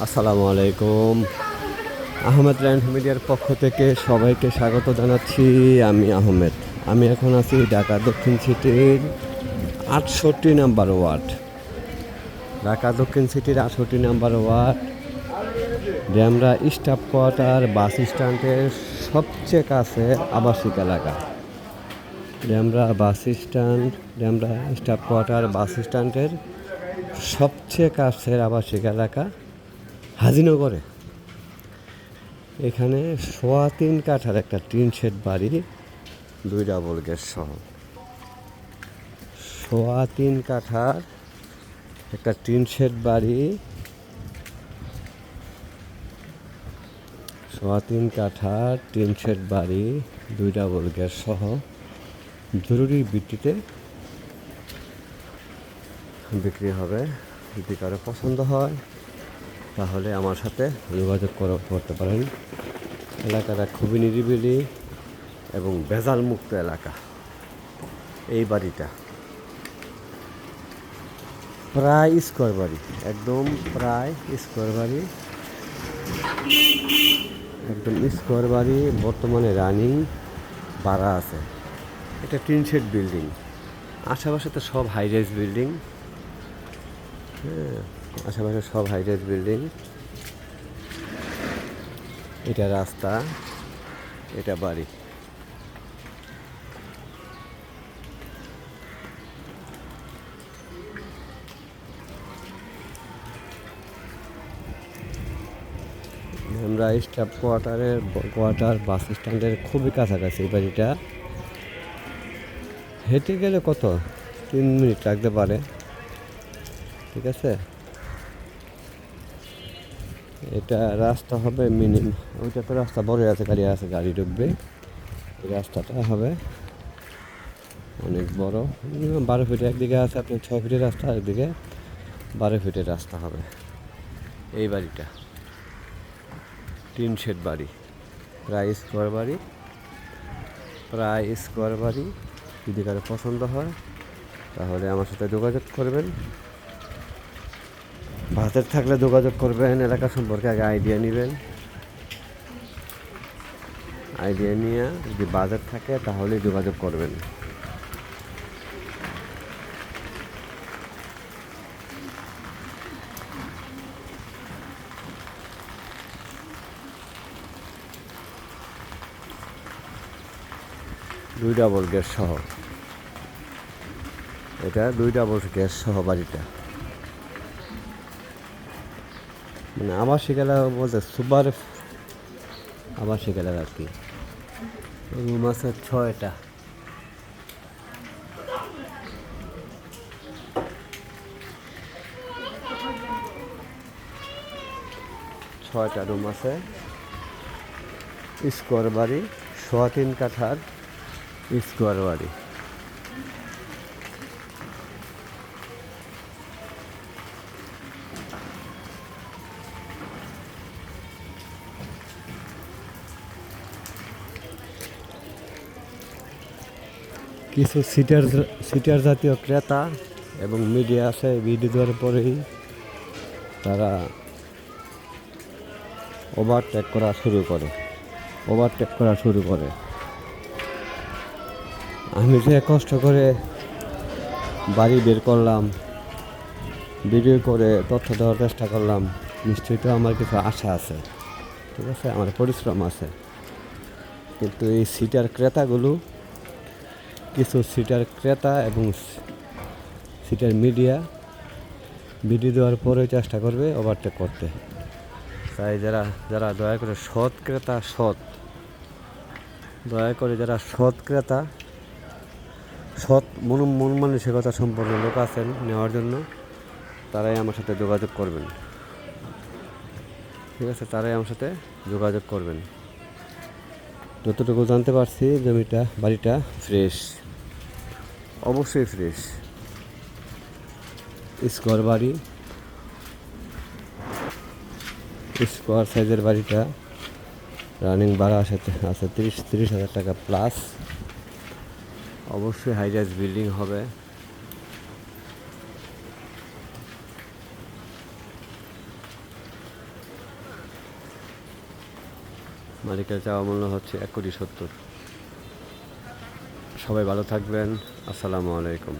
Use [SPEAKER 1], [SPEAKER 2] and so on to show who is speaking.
[SPEAKER 1] আসসালামু আলাইকুম। আহমেদ ল্যান্ড মিডিয়ার পক্ষ থেকে সবাইকে স্বাগত জানাচ্ছি। আমি আহমেদ। আমি এখন আছি ঢাকা দক্ষিণ সিটির ৬৮ নাম্বার ওয়ার্ড। ঢাকা দক্ষিণ সিটির ৬৮ number ward Demra staff quarter bus স্ট্যান্ডের সবচেয়ে কাছে আবাসিক এলাকা। ড্যামরা স্টাফ কোয়ার্টার বাস স্ট্যান্ডের সবচেয়ে কাছের আবাসিক এলাকা হাজিনগরে। এখানে ৩.৫ কাঠার একটা টিন শেড বাড়ি, ২ ডাবল গেট সহ ৩.৫ কাঠার একটা টিন শেড বাড়ি, ৩.৫ কাঠার টিন শেড বাড়ি ২ ডাবল গেট সহ জরুরি ভিত্তিতে বিক্রি হবে। যদি কারো পছন্দ হয় তাহলে আমার সাথে যোগাযোগ করতে পারেন। এলাকাটা খুবই নিরিবিলি এবং ভেজাল মুক্ত এলাকা। এই বাড়িটা প্রায় স্কোয়ার বাড়ি, একদম প্রায় স্কোয়ার বাড়ি, একদম স্কোয়ার বাড়ি। বর্তমানে রানিং ভাড়া আছে। এটা টিন শেড বিল্ডিং, আশেপাশে তো সব হাই রাইজ বিল্ডিং। হ্যাঁ, আশেপাশে সব হাই রাইজ বিল্ডিং। এটা রাস্তা, এটা বাড়ি। আমরা স্টাফ কোয়ার্টার বাস স্ট্যান্ডের খুবই কাছাকাছি। এই বাড়িটা হেঁটে গেলে কত ৩ মিনিট লাগতে পারে। ঠিক আছে, এটা রাস্তা হবে মিনিমাম, ওইটা তো রাস্তা বড় আছে, গাড়ি ঢুকবে। এই রাস্তাটা হবে অনেক বড়, মিনিমাম ১২ ফিট একদিকে আছে, আপনার ৬ ফিটের রাস্তা, একদিকে ১২ ফিটের রাস্তা হবে। এই বাড়িটা টিন শেড বাড়ি, প্রায় স্কোয়ার বাড়ি। যদি কারো পছন্দ হয় তাহলে আমার সাথে যোগাযোগ করবেন। বাজার থাকলে যোগাযোগ করবেন। এলাকা সম্পর্কে আগে আইডিয়া নেবেন। আইডিয়া নিয়ে যদি বাজার থাকে তাহলে যোগাযোগ করবেন। দুই ডাবল গ্যাস সহ, এটা ২ ডাবল গ্যাস সহ বাড়িটা। মানে আবাসিক এলাকা বলতে সুপার আবাসিক এলাকা আর কি। রুম আছে ৬টা। রুম আছে। স্কোয়ার বাড়ি, ৩.৫ কাঠার স্কোয়ার বাড়ি। কিছু সিটার জাতীয় ক্রেতা এবং মিডিয়া আছে। ভিডিও দেওয়ার পরেই তারা ওভারটেক করা শুরু করে। আমি যে কষ্ট করে বাড়ি বের করলাম, ভিডিও করে তথ্য দেওয়ার চেষ্টা করলাম, নিশ্চয়ই তো আমার কিছু আশা আছে। ঠিক আছে, আমার পরিশ্রম আছে। কিন্তু এই কিছু সিটার ক্রেতা এবং সিটার মিডিয়া ভিডিও দেওয়ার পরে চেষ্টা করবে ওভারটেক করতে। তাই যারা দয়া করে সৎ ক্রেতা, যারা সৎ ক্রেতা, সৎ মন মানসিকতা সম্পন্ন লোক আছেন নেওয়ার জন্য, তারাই আমার সাথে যোগাযোগ করবেন। ঠিক আছে, যতটুকু জানতে পারছি বাড়িটা ফ্রেশ, অবশ্যই ফ্রেশ। স্কোয়ার বাড়ি, স্কোয়ার সাইজের বাড়িটা রানিং ভাড়া আছে ৩০,০০০ টাকা প্লাস। অবশ্যই হাই রাইজ বিল্ডিং হবে। মালিকের চাওয়া মূল্য হচ্ছে 1,70,00,000। সবাই ভালো থাকবেন। আসসালামু আলাইকুম।